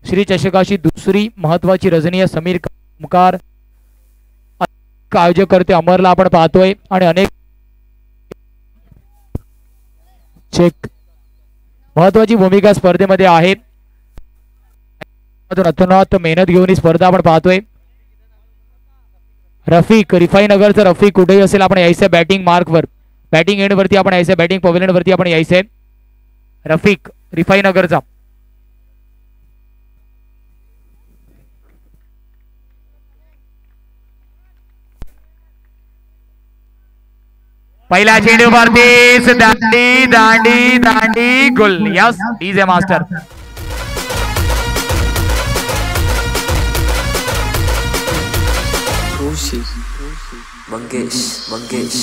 श्री चषकाची दुसरी महत्वाची रजनी आहे. समीर कामकार आयोजक करते अमरला आपण पाहतोय आणि अनेक चेक महत्वाची भूमिका स्पर्धेमध्ये आहे. अतोनात मेहनत घेऊन ही स्पर्धा आपण पाहतोय. रफिक रिफाई नगरचा रफिक कुठेही असेल आपण यायचं batting mark were, batting and वरती आपण यायचं, बॅटिंग पवेलियन वरती आपण यायचं. रफिक रिफाई नगरचा पहिला चेंडू वरतीच दांडी दांडी दांडी गोल. Yes is a master. Mangesh Mangesh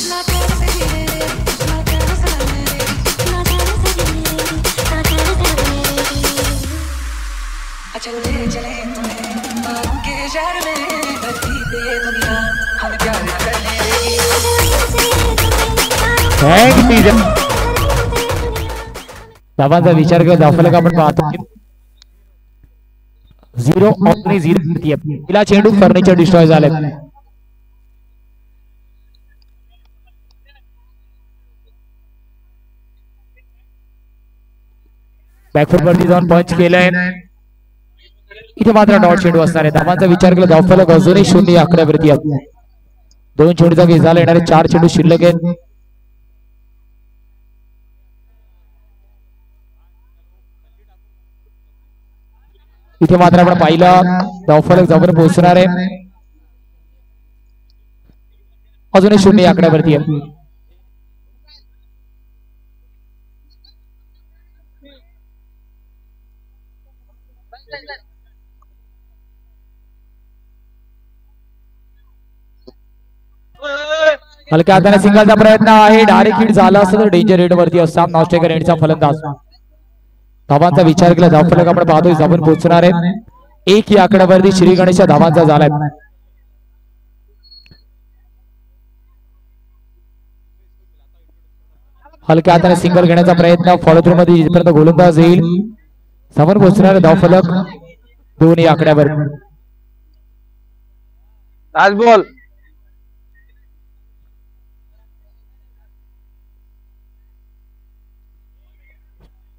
धावांचा विचार केला धावफलक आपण पाहतो 0-0. तिला चेंडू फर्निचर डिस्ट्रॉय झाले. बॅकफुट वरती जाऊन पंच केलंय. इथे मात्र डॉट चेंडू असणार आहे. धावांचा विचार केला धावफलक अजूनही 0 आकड्यावरती आहे. 2 चेंडूचा गेज झाला. येणारे 4 चेंडू शिल्लक आहेत. इथे मात्र आपण पाहिलं धावफलक जवळ पोहोचणार आहे. अजूनही 0 आकड्यावरती आहे. हलक्या हाताने सिंगलचा प्रयत्न आहे. डायरेक्ट हिट झाला असं तर डेंजर रेड वरती असता नॉस्टेकर एंडचा फलंदाज. धावांचा विचार केला धावफलक आपण पाहतोय जवळ पोहोचणार आहे. 1 या आकड्यावरती श्री गणेशच्या धावांचा झालाय. हलक्या हाताने सिंगल घेण्याचा प्रयत्न फॉलो थ्रू मध्ये जिथपर्यंत गोलंदाज येईल जवळ पोहोचणार धावफलक 2 या आकड्यावर. बॉल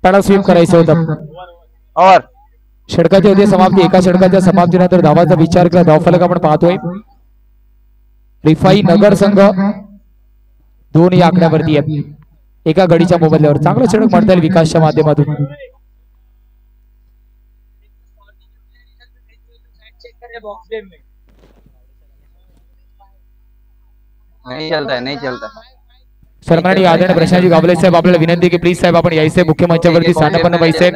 त्याला स्वीप करायचं होतं और षटकाची होती समाप्ती. एका षटकाच्या समाप्तीनंतर धावाचा विचार केला धावफलक आपण पाहतोय. रिफाई नगर संघ 2 या आकड्यावरती आहे. एका गडीच्या मोबदल्यावर चांगलं षटक म्हणता येईल विकासच्या माध्यमातून. नहीं चलता. सन्माननीय आदरणीय प्रशांतजी गावले साहेब आपल्याला विनंती की प्लीज साहेब आपण यायचे मुख्य मंचावरती स्थानापन्न व्हायचे.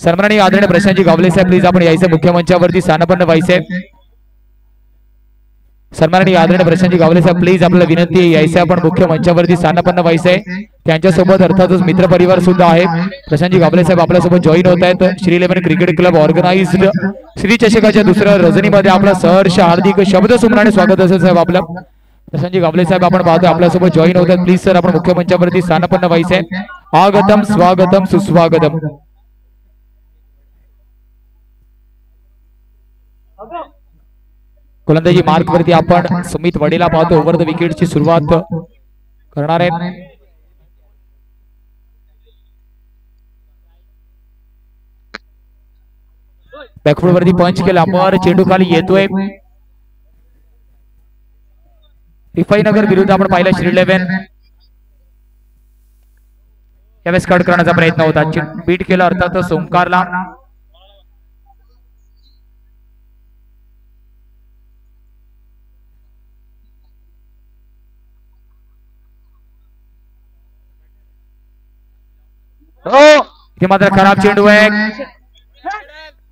सन्माननीय आदरणीय प्रशांतजी गावले साहेब प्लीज आपण यायचे मुख्य मंचावरती स्थानापन्न व्हायचे. सन्माननीय आदरणीय प्रशांतजी गावले साहेब प्लीज आपल्याला विनंती आहे यायचे आपण मुख्य मंचावरती स्थानापन्न व्हायचे. त्यांच्यासोबत अर्थातच मित्र परिवार सुद्धा आहे. प्रशांतजी गावले साहेब आपल्यासोबत जॉईन होत आहेत. Shri 11 cricket club organized Shri चषकाच्या दुसऱ्या रजनीमध्ये आपला सहर्ष हार्दिक शब्द सुमनाने स्वागत असेल साहेब आपलं. प्रशांतजी गावले साहेब आपण पाहतोय आपल्यासोबत जॉईन होत आहेत. प्लीज सर आपण मुख्य मंचावरती स्थानापन्न व्हायचे. आगतम स्वागतम सुस्वागतम. गोलंदाजी मार्क वरती आपण सुमित वडेला पाहतो. ओव्हर द विकेटची सुरुवात करणार आहेत. बॅकफुट वरती पंच केला अमर चेंडू खाली येतोय. रिफाई नगर विरुद्ध आपण पाहिलं श्री 11 यावेळेस कट करण्याचा प्रयत्न होता. बीट केला अर्थात सोमकारला. इथे मात्र खराब चेंडू आहे.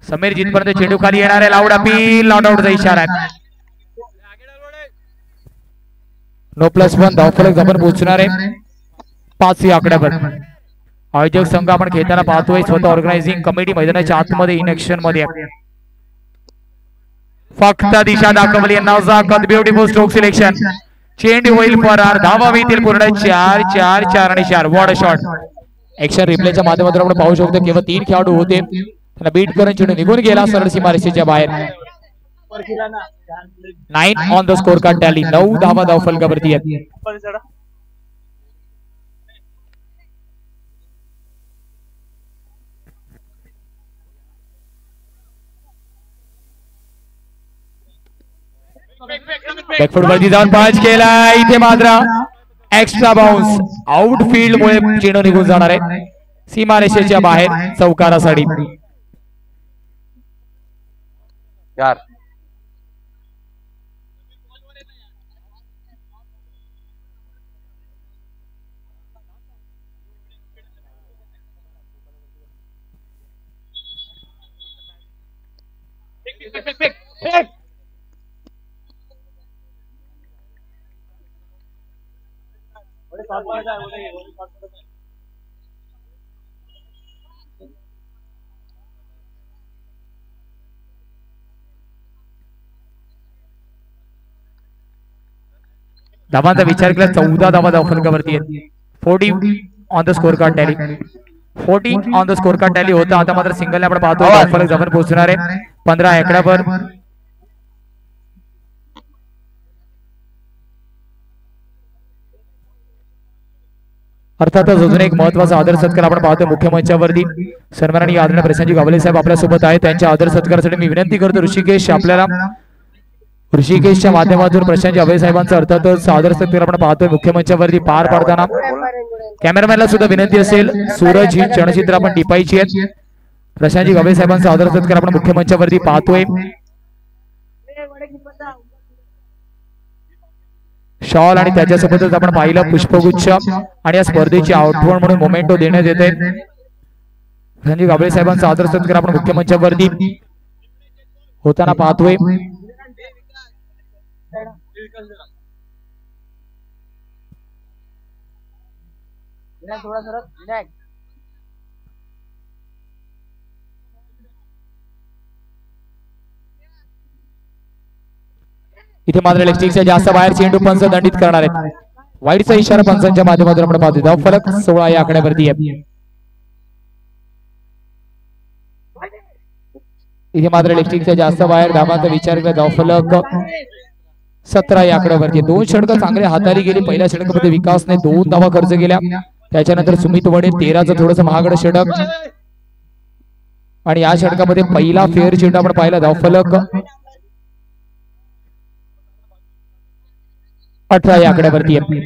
समीर जिथपर्यंत चेंडू खाली येणार आहे लाऊड अपील नॉट आउटचा इशारा आहे. नो +1 धावफलक जवळ पोहोचणार आहे 5 या आकड्यावर. आयोजक संघ आपण खेळताना पाहतोय. स्वतः ऑर्गनायझिंग कमिटी मैदानाच्या आतमध्ये इन ऍक्शन मध्ये फक्त दिशा दाखवली. नजाकत ब्युटिफुल स्ट्रोक सिलेक्शन. चेंडू होईल फरार. धावा मिळतील पूर्ण 4 4 4 आणि 4. What a shot. ऍक्शन रिप्लेच्या माध्यमातून आपण पाहू शकतो केवळ 3 खेळाडू होते त्याला बीट करून चेंडू निघून गेला सरळ सीमारेषेच्या बाहेर. 9 on the score card tally. 9 धावा धाव फलकावरती आहेत. बॅकफूट वरती जाऊन पंच केला. इथे मात्र एक्स्ट्रा बाउन्स. आउटफील्ड मुळे चेंडू निघून जाणार आहे सीमारेषेच्या बाहेर चौकारासाठी. 4. धावांचा विचार केला 14 धावा धाव फलकावरती आहेत. 40 on the score card tally. 40 on the score card tally होता. आता मात्र सिंगलने आपण पाहतो धाव फलक जवळ पोहोचणार आहे 15 आकड्यावर. अर्थातच अजून एक महत्वाचा आदर सत्कार आपण पाहतो मुख्य मंचावरती. सन्माननीय आदरणीय प्रशांतजी गावले साहेब आपल्या सोबत आहेत. त्यांच्या आदर सत्कारासाठी मी विनंती करतो ऋषिकेश आपल्याला ऋषिकेशच्या माध्यमातून प्रशांतजी गावले साहेबांचा अर्थातच आदर सत्कार आपण पाहतोय मुख्य मंचावरती पार पाडताना. कॅमेरामॅनला सुद्धा विनंती असेल सूरज ही क्षणचित्र आपण टिपायची आहेत. प्रशांतजी गावले साहेबांचा आदर सत्कार आपण मुख्य मंचावरती पाहतोय. शॉल आणि त्याच्यासोबतच आपण पाहिलं पुष्पगुच्छ आणि या स्पर्धेची आठवण म्हणून मोमेंटो देण्यात येते. प्रशांतजी गावले साहेबांचा आदर सत्कार आपण मुख्य मंचावरती होताना पाहतोय. इथे मात्र लेगस्टिकच्या जास्त बाहेर चेंडू पंच दंडित करणार आहेत. वाईडचा इशारा पंचांच्या माध्यमातून आपण पाहतो. धाव फलक 16 या आकड्यावरती आहे. इथे मात्र लेगस्टिकच्या जास्त बाहेर धावांचा विचार केला. धाव फलक 17 या आकड्यावरती. 2 षटकं चांगले हाताळली गेली. पहिल्या षटकामध्ये विकासने 2 धावा खर्च केल्या. त्याच्यानंतर सुमित वडे 13चं थोडंसं महागडं षटक आणि या षटकामध्ये पहिला फेअर चेंडू आपण पाहिला. धाव फलक 18 या आकड्यावरती आहे.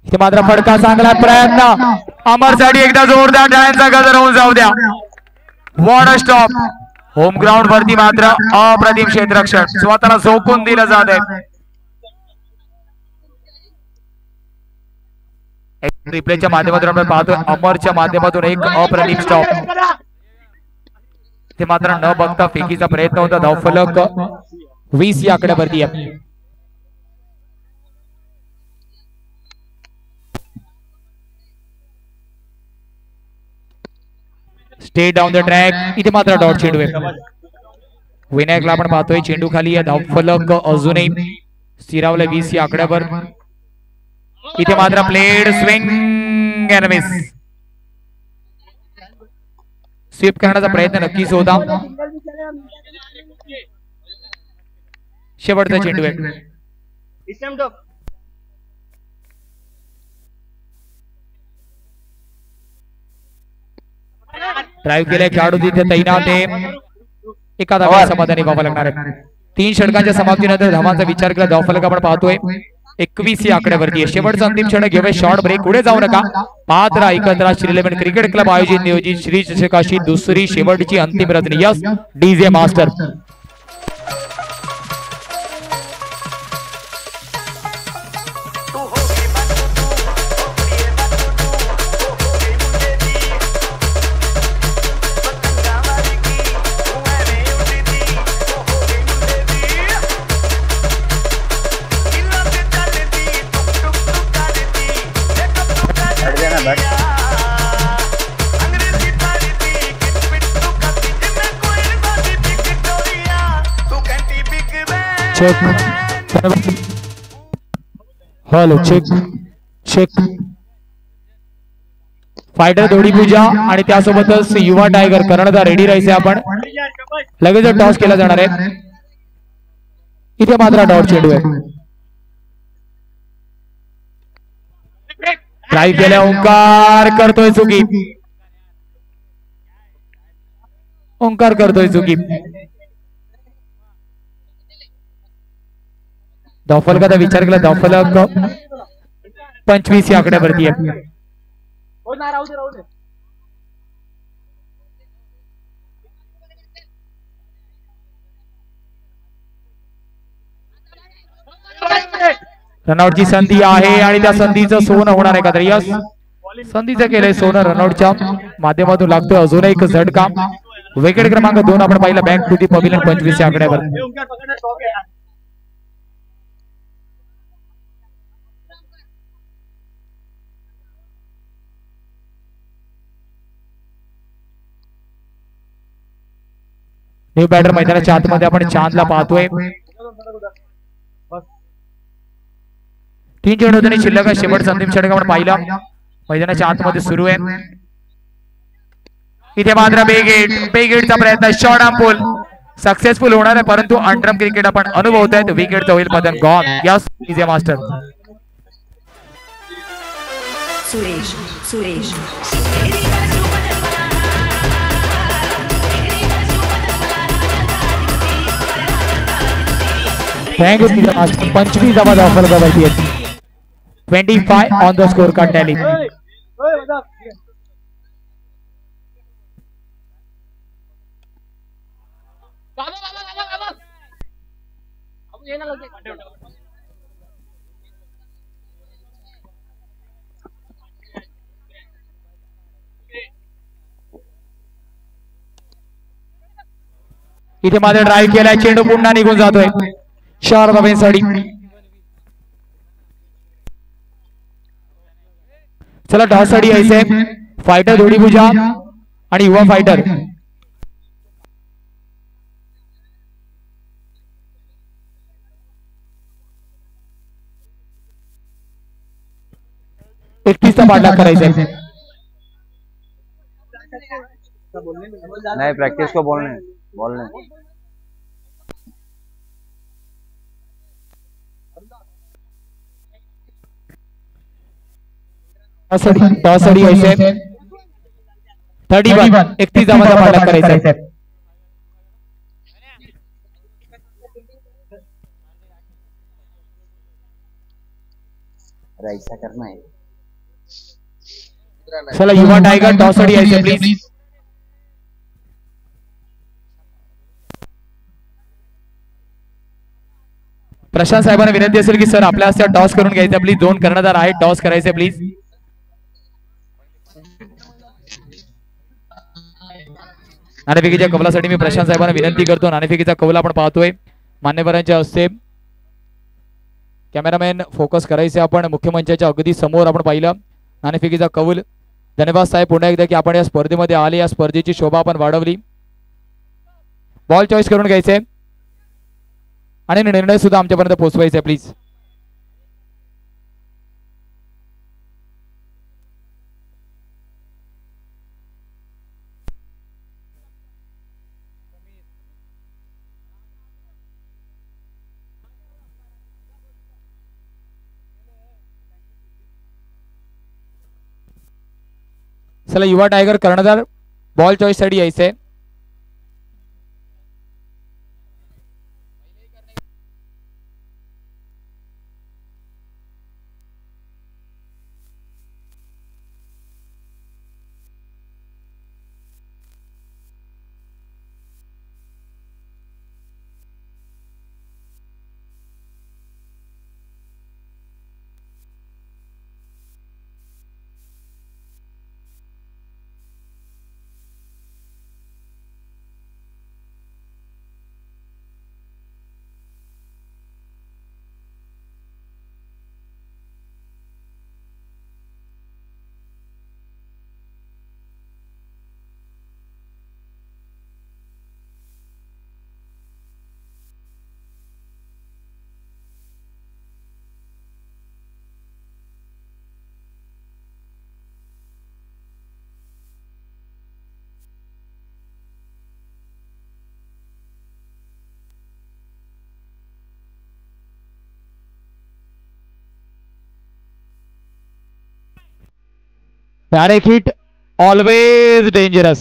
इथे मात्र फडका चांगला प्रयत्न अमरसाठी एकदा जोरदार टाळ्यांचा गजर होऊन जाऊ द्या. What a stop. Home ground वरती मात्र अप्रतिम क्षेत्ररक्षण स्वतःला झोकून दिलं जात आहे. रिप्लेच्या माध्यमातून आपण पाहतोय अमरच्या माध्यमातून एक अप्रतिम स्टॉप. ते मात्र न बघता फेकीचा प्रयत्न होता. धावफलक 20 या आकड्यावरती आहे. Stay down the track. इथे मात्र डॉट चेंडू आहे. विनायकला आपण पाहतोय चेंडू खाली आहे. धावफलक अजूनही स्थिरावलं 20 या आकड्यावर. इथे मात्र played swing and miss. Sweep करण्याचा प्रयत्न नक्कीच होता. शेवटचा चेंडू आहे. ड्राईव्ह केले खेळाडू तिथे तैनात आहे. एका धावाला समाधानी व्हावं लागणार आहे. 3 षटकांच्या समाप्तीनंतर धावांचा विचार केला. धावफलक आपण पाहतोय 21 या आकड्यावरती आहे. शेवटचा अंतिम षटक घेऊया. Short break. पुढे जाऊ नका. पात्र एकत्र श्री 11 क्रिकेट क्लब आयोजित नियोजित श्री चषकाशी दुसरी शेवटची अंतिम रचनी. Yes DJ master. Check hello check check fighter दोडी पूजा आणि त्यासोबतच युवा टायगर कर्णधार रेडी राहायचे आपण लगेच टॉस केला जाणार आहे इथे मात्र डॉट चेंडू आहे ट्राय केल्या ओंकार करतोय चुकी ओंकार करतोय चुकी धावफलकाचा विचार केला धावफलक 25 या आकड्यावरती आहे रनआउटची संधी आहे आणि त्या संधीचं सोनं होणार आहे का तर यस संधीचं केलंय सोनं रनआउटच्या माध्यमातून लागतोय अजून एक झटका विकेट क्रमांक 2 आपण पाहिला बॅक टू दी पवेलियन 25 या आकड्यावर न्यू बॅटर मैदानाच्या आतमध्ये आपण चांदला पाहतोय 3 चेंडू त्यांनी शिल्लक शेवटचा अंतिम षटक आपण पाहिला मैदानाच्या आतमध्ये सुरू आहे इथे मात्र बेगेटचा प्रयत्न शॉर्ट आर्म पुल सक्सेसफुल होणार आहे परंतु अंडरम क्रिकेट आपण अनुभवतोय विकेटचं होईल पतन gone yes is a master Suresh Thank you, Master. 25 धावा धावफलकावरती आहेत 25 on the score card tally इथे माझा ड्राईव्ह केलाय चेंडू पुन्हा निघून जातोय चार धाब्यांसाठी चला टॉस साठी यायचंय फायटर दोडी पूजा आणि युवा फायटर एकतीसचा पाठलाग करायचा नहीं प्रैक्टिस को बोलने टॉस साठी यायचंय 31 31 धावांचा पाठलाग करायचा ऐसा करना है चला युवा टायगर टॉस साठी यायचंय प्लीज प्रशांत साहेबांना विनंती असेल की सर आपल्या हस्ते टॉस करून घ्यायचा प्लीज 2 कर्णधार आहेत टॉस करायचे प्लीज नाणेफेकीच्या कौलासाठी मी प्रशांत साहेबांना विनंती करतो नाणेफेकीचा कौल आपण पाहतोय मान्यवरांच्या हस्ते कॅमेरामॅन फोकस करायचे आपण मुख्य मंचाच्या अगदी समोर आपण पाहिलं नाणेफेकीचा कौल धन्यवाद साहेब पुन्हा एकदा की आपण या स्पर्धेमध्ये आले या स्पर्धेची शोभा आपण वाढवली बॉल चॉईस करून घ्यायचे आणि निर्णय सुद्धा आमच्यापर्यंत पोहोचवायचा प्लीज चला युवा टायगर कर्णधार बॉल चॉईस साठी यायचंय डायरेक्ट हिट ऑलवेज डेंजरस.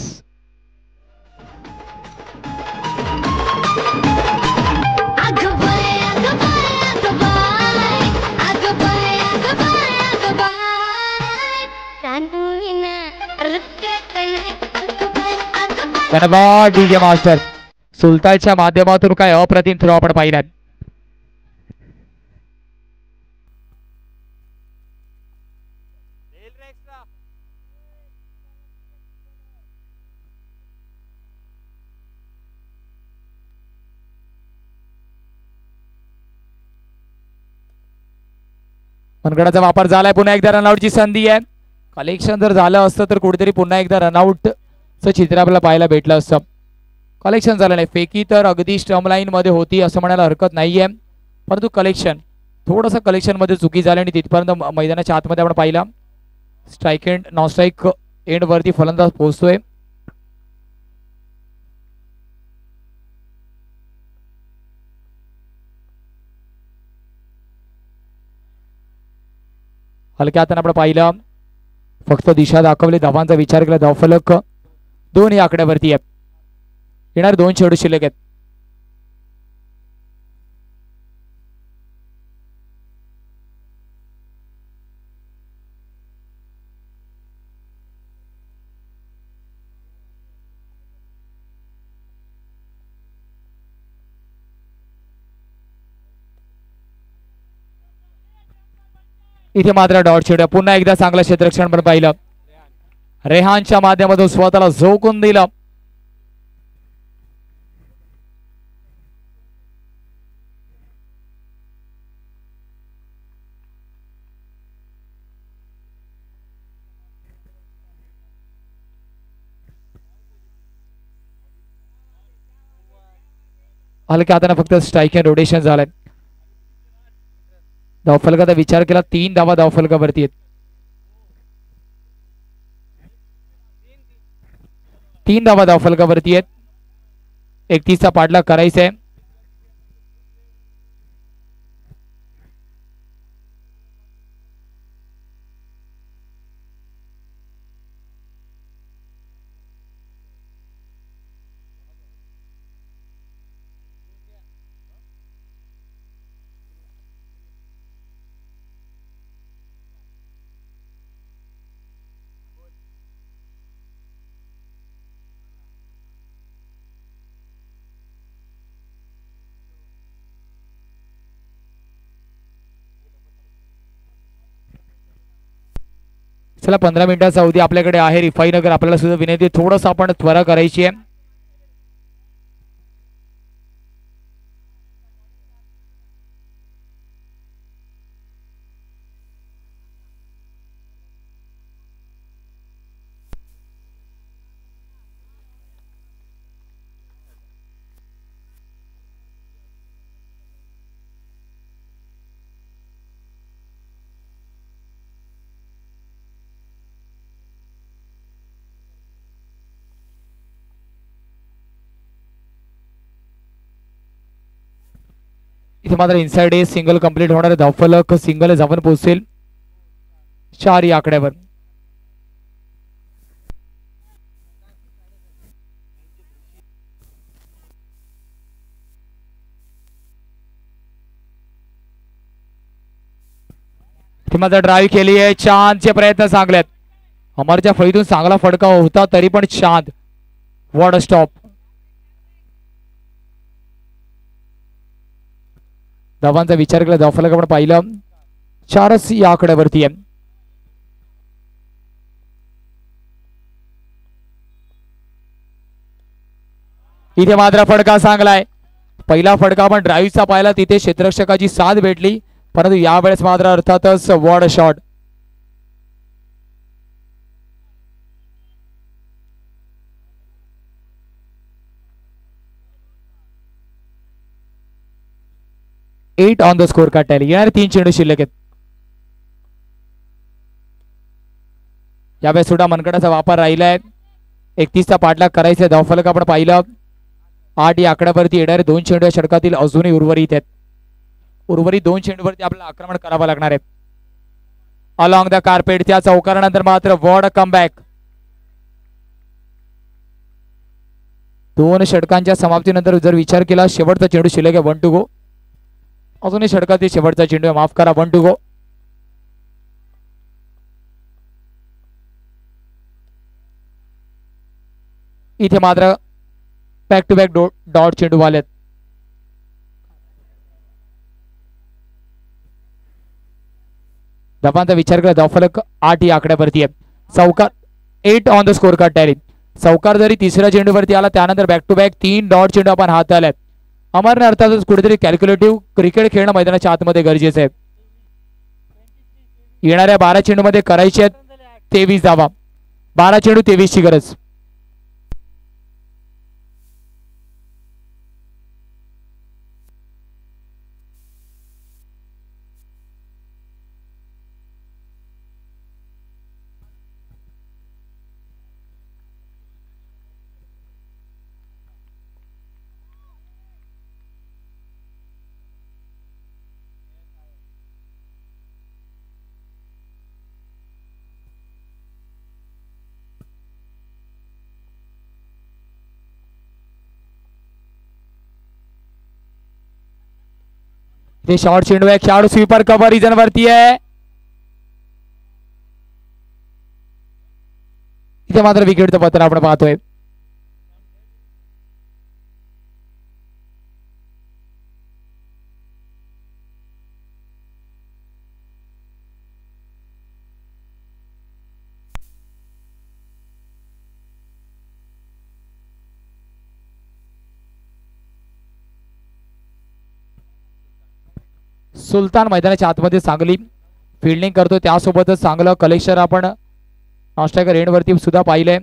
धन्यवाद डीजे मास्टर. सुलतानच्या माध्यमातून काय अप्रतिम थ्रो आपण पाहिलात. मनगडाचा वापर झालाय. पुन्हा एकदा रनआउटची संधी आहे. कलेक्शन जर झालं असतं तर कुठेतरी पुन्हा एकदा रनआउट चित्र आपल्याला पाहायला भेटलं असतं. कलेक्शन झालं नाही. फेकी तर अगदी स्टंप लाईन मध्ये होती असं म्हणायला हरकत नाहीये, परंतु कलेक्शन थोडंसं कलेक्शन मध्ये चुकी झाली आणि तिथपर्यंत मैदानाच्या आतमध्ये आपण पाहिला. Strike and non strike and वरती फलंदाज पोहोचतोय. हलक्या हाताने आपण पाहिलं. फक्त दिशा दाखवली. धावांचा विचार केला. धावफलक 2 या आकड्यावरती आहे. येणार 2 चेंडू शिल्लक आहेत. इथे मात्र डॉट चेंडू. पुन्हा एकदा चांगलं क्षेत्ररक्षण पण पाहिलं. रेहानच्या माध्यमातून स्वतःला झोकून दिलं. हलक्या हाताने फक्त स्ट्राईक अँड रोटेशन झालंय. धावफलकाचा विचार केला. 3 धावा धावफलकावरती आहेत. 3 धावा धावफलकावरती आहेत. 31चा पाठलाग करायचा आहे. चला 15 मिनिटाचा अवधी आपल्याकडे आहे. रिफाईनगर आपल्याला सुद्धा विनंती थोडंसं आपण त्वरा करायची आहे. इथे मात्र इनसाइड ए सिंगल कंप्लीट होणार. धावफलक सिंगल जाऊन पोहोचेल 4 या आकड्यावर. इथे मात्र ड्राईव्ह केली आहे. चांदचे प्रयत्न चांगले आहेत. अमरच्या फळीतून चांगला फटका होता तरी पण चांद. What stop. धावांचा विचार केला. धावफलक आपण पाहिलं 4च या आकड्यावरती आहे. इथे मात्र फटका चांगलाय. पहिला फटका आपण ड्राईव्हचा पाहिला. तिथे क्षेत्ररक्षकाची साथ भेटली, परंतु यावेळेस मात्र अर्थातच वॉड shot. Eight on the score card tally. येणार 3 चेंडू शिल्लक आहेत. यावेळेस सुद्धा मनगडाचा वापर राहिलाय. 31चा पाठलाग करायचा. धावफलक आपण पाहिलं 8 या आकड्यावरती येणारे 2 चेंडू या षटकातील अजूनही उर्वरित आहेत. उर्वरित 2 चेंडूवरती आपल्याला आक्रमण करावं लागणार आहे. Along the carpet. त्या चौकारानंतर मात्र वॉर्ड कमबॅक. 2 षटकांच्या समाप्तीनंतर जर विचार केला शेवटचा चेंडू शिल्लक आहे 1 to go. अजूनही षटकातील शेवटचा चेंडू आहे, माफ करा 1 to go. इथे मात्र बॅक टू बॅक डॉट चेंडू वालेत. धावांचा विचार केला धावफलक 8 या आकड्यावरती आहे. चौकार 8 on the score card tally. चौकार जरी तिसऱ्या चेंडूवरती आला त्यानंतर बॅक टू बॅक 3 डॉट चेंडू आपण हाताळल्यात. अमरने अर्थातच कुठेतरी कॅल्क्युलेटिव्ह क्रिकेट खेळणं मैदानाच्या आतमध्ये गरजेचं आहे. येणाऱ्या 12 चेंडूमध्ये करायचे आहेत 23 धावा. 12 चेंडू 23 ची गरज. ते शॉर्ट चेंडू आहे. खेळाडू स्वीपर कव्हर रिजन वरती आहे. इथे मात्र विकेटचं पत्र आपण पाहतोय. सुलतान मैदानाच्या आतमध्ये चांगली फिल्डिंग करतो, त्यासोबतच चांगलं कलेक्शन आपण ऑस्ट्रेलिया एंड वरती सुद्धा पाहिलंय.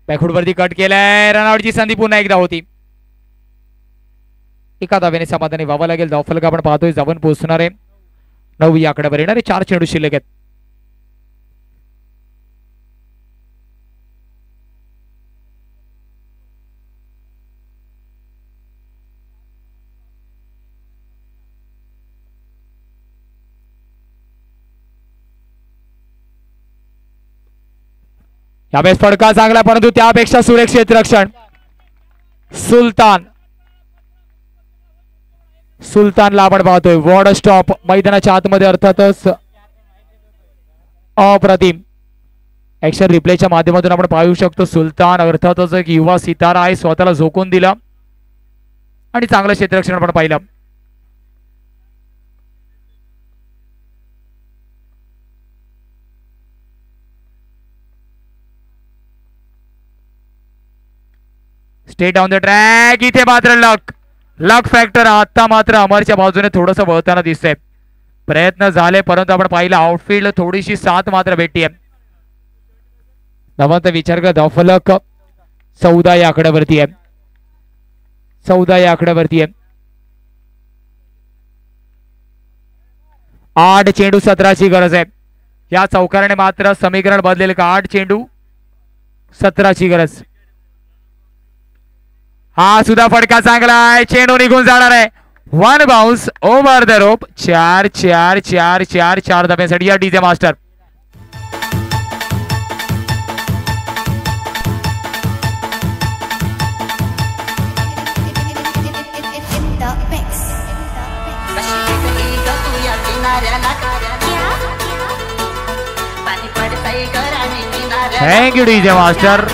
बॅकफूट वरती कट केलाय. रनआउटची संधी पुन्हा एकदा होती. एका धावेने समाधानी व्हावं लागेल. धावफलक आपण पाहतोय जाऊन पोहोचणार आहे 9 या आकड्यावर. येणारे 4 चेंडू शिल्लक आहेत. यावेळेस फडका चांगला परंतु त्यापेक्षा सुरक्षित रक्षण. सुलतानला आपण पाहतोय. वॉर्ड स्टॉप मैदानाच्या आतमध्ये अर्थातच अप्रतिम. ऍक्शन रिप्लेच्या माध्यमातून आपण पाहू शकतो सुलतान अर्थातच एक युवा सितारा आहे. स्वतःला झोकून दिला आणि चांगलं क्षेत्ररक्षण आपण पाहिलं. State on the track. इथे मात्र लक फॅक्टर आता मात्र अमरच्या बाजूने थोडंसं वळताना दिसतंय. प्रयत्न झाले परंतु आपण पाहिलं आउटफील्ड थोडीशी साथ मात्र भेटते. धावांचा विचार करा धावफलक 14 या आकड्यावरती आहे. 14 या आकड्यावरती आहे. 8 चेंडू 17 ची गरज आहे. या चौकाराने मात्र समीकरण बदलेल का? 8 चेंडू 17 ची गरज. हा सुद्धा फटका चांगला आहे. चेंडू निघून जाणार आहे. 1 बाउन्स ओव्हर द रोप. 4 धाब्यांसाठी या DJ master. Thank you DJ master.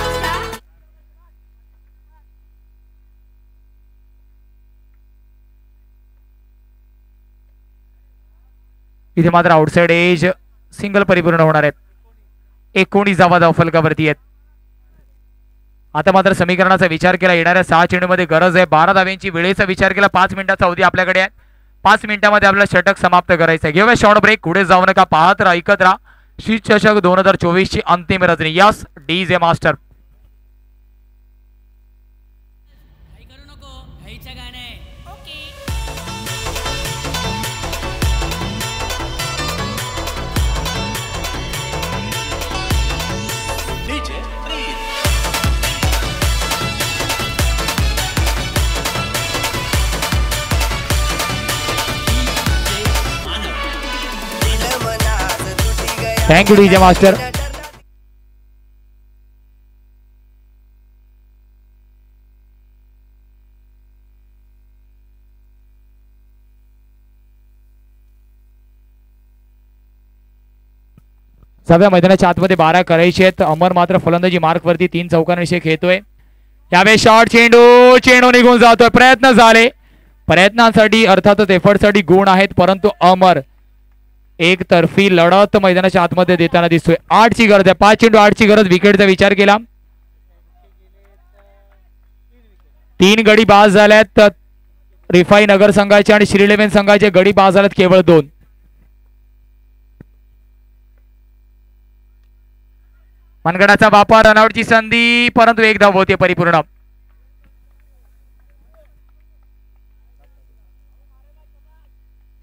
इथे मात्र आउटसाइड एज सिंगल परिपूर्ण होणार आहेत. 19 धावा धावफलकावरती आहेत. आता मात्र समीकरणाचा विचार केला येणाऱ्या 6 चेंडूमध्ये गरज आहे 12 धाव्यांची. वेळेचा विचार केला 5 मिनिटाचा अवधी आपल्याकडे आहे. 5 मिनिटांमध्ये आपल्याला षटक समाप्त करायचं आहे. घेऊया शॉर्ट ब्रेक. पुढे जाऊ नका, पाहत राहा, ऐकत राहा. शीत चषक 2024 ची अंतिम Rajni. Yes DJ master. Thank you DJ master. सगळ्या मैदानाच्या आतमध्ये 12 करायचे आहेत. अमर मात्र फलंदाजी मार्क वरती 3 चौकांविषयी खेळतोय. यावेळी शॉर्ट चेंडू निघून जातोय. प्रयत्न झाले, प्रयत्नांसाठी अर्थातच एफर्टसाठी गुण आहेत, परंतु अमर एक तर्फी लढत मैदानाच्या आतमध्ये देताना दिसतोय. 8 ची गरज आहे. 5 चेंडू 8 ची गरज. विकेटचा विचार केला. 3 गडी बाद झाल्यात रिफाई नगर संघाचे आणि श्री 11 संघाचे गडी बाद झाल्यात केवळ 2. मनगडाचा वापर, रनआउटची संधी, परंतु एक धाव होते परिपूर्ण.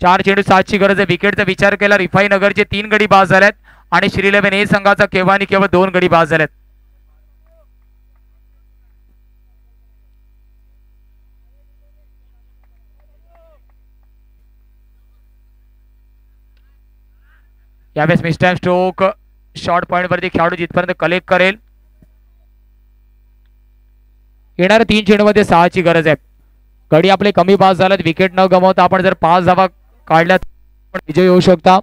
चार चेंडू 7 ची गरज आहे. विकेटचा विचार केला. रिफाई नगरचे 3 गडी बाद झाल्यात आणि श्री 11 ए संघाचा केवळ 2 गडी बाद झाल्यात. यावेळेस मिस्टर स्ट्रोक शॉर्ट पॉइंट वरती खेळाडू जिथपर्यंत कलेक्ट करेल. येणाऱ्या 3 चेंडू मध्ये 6 ची गरज आहे. गडी आपले कमी बाद झालेत. विकेट न गमावता आपण जर 5 धावा काढल्या विजय होऊ शकता.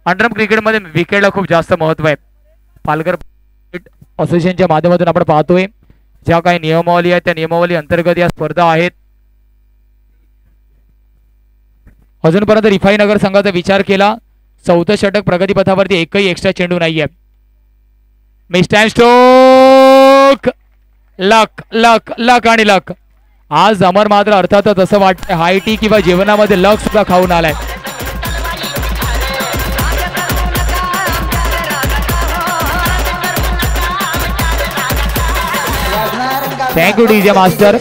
अंडरम क्रिकेटमध्ये विकेटला खूप जास्त महत्व आहे. पालघर असोसिएशनच्या माध्यमातून आपण पाहतोय ज्या काही नियमावली आहेत त्या नियमावली अंतर्गत या स्पर्धा आहेत. अजूनपर्यंत रिफाई नगर संघाचा विचार केला. 4थं षटक प्रगतीपथावरती एकही एक्स्ट्रा चेंडू नाहीये. Mister stroke, luck luck luck आणि लक. आज अमर मात्र अर्थातच असं वाटतं हायटी किंवा जेवणामध्ये लक सुद्धा खाऊन आलाय. Thank you DJ master.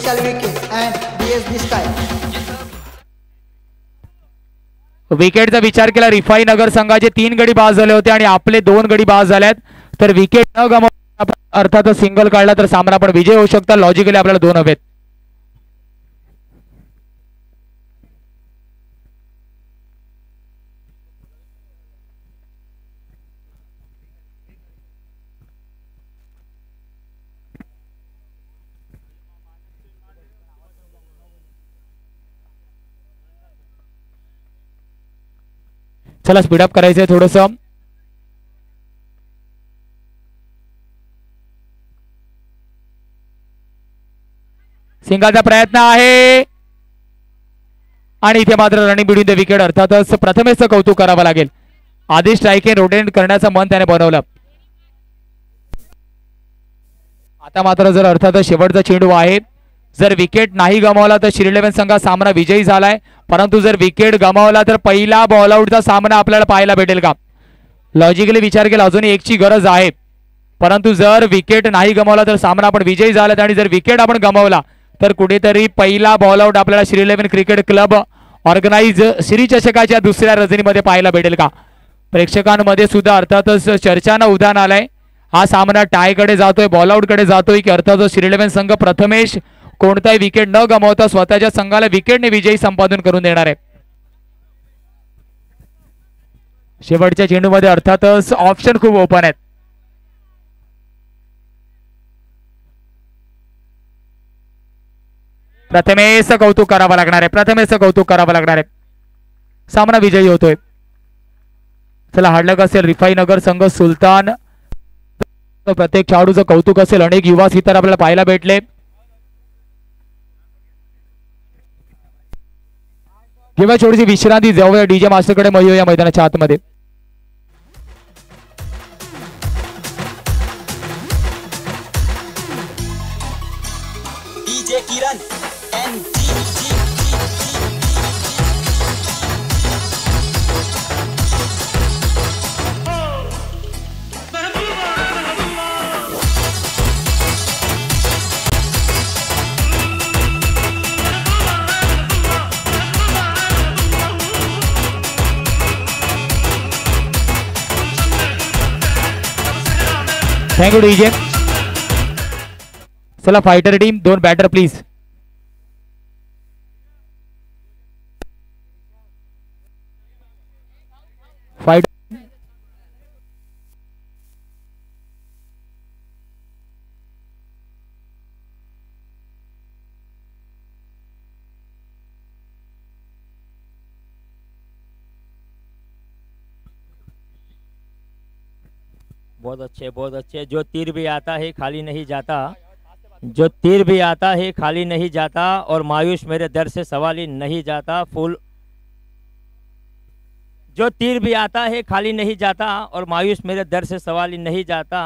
विकेटचा विचार केला. रिफाई नगर संघाचे 3 गडी बाद झाले होते आणि आपले 2 गडी बाद झालेत. तर विकेट न गमावता अर्थातच सिंगल काढला तर सामना पण विजय होऊ शकता. लॉजिकली आपल्याला 2 हवेत. चला स्पीडअप करायचंय थोडस. सिंगाचा प्रयत्न आहे आणि इथे मात्र रनिंग बिटवीन द विकेट. अर्थातच प्रथमेश कौतुक करावं लागेल. आधी स्ट्राईक रोटेट करण्याचं मन त्याने बनवलं. आता मात्र जर अर्थातच शेवटचा चेंडू आहे. जर विकेट नाही गमावला तर श्री 11 संघा सामना विजयी झालाय. परंतु जर विकेट गमावला तर पहिला बॉल आउटचा सामना आपल्याला पाहायला भेटेल का? लॉजिकली विचार केला अजून 1 ची गरज आहे. परंतु जर विकेट नाही गमावला तर सामना आपण विजयी झालात आणि जर विकेट आपण गमावला तर कुठेतरी पहिला बॉल आउट आपल्याला Shri 11 cricket club organize Shri चषकाच्या दुसऱ्या रजनीमध्ये पाहायला भेटेल का? प्रेक्षकांमध्ये सुद्धा अर्थातच चर्चांना उधाण आलंय. हा सामना टायकडे जातोय, बॉल आउट कडे जातोय की अर्थातच श्री 11 संघ प्रथमेश कोणताही विकेट न गमावता स्वतःच्या संघाला विकेटने विजयी संपादन करून देणार आहे. शेवटच्या चेंडूमध्ये अर्थातच ऑप्शन खूप ओपन आहेत. प्रथमेश कौतुक करावं लागणार आहे. प्रथमेश कौतुक करावं लागणार आहे. सामना विजयी होतोय. चला हाडलक असेल रिफाई नगर संघ सुलतान, प्रत्येक खेळाडूचं कौतुक असेल. अनेक युवा सितार आपल्याला पाहायला भेटले. किंवा छोटीशी विश्रांती जाऊया. डीजे मास्टरकडे मग येऊया मैदानाच्या आतमध्ये. DJ Kiran thank you DJ. चला fighter team 2 batter please. Fighter बहुत अच्छे। जो तीर भी आता है खाली नहीं जाता, जो तीर भी आता है खाली नहीं जाता, और मायूस मेरे दर से सवाल ही नहीं जाता। फूल, जो तीर भी आता है खाली नहीं जाता, और मायूस मेरे दर से सवाल ही नहीं जाता।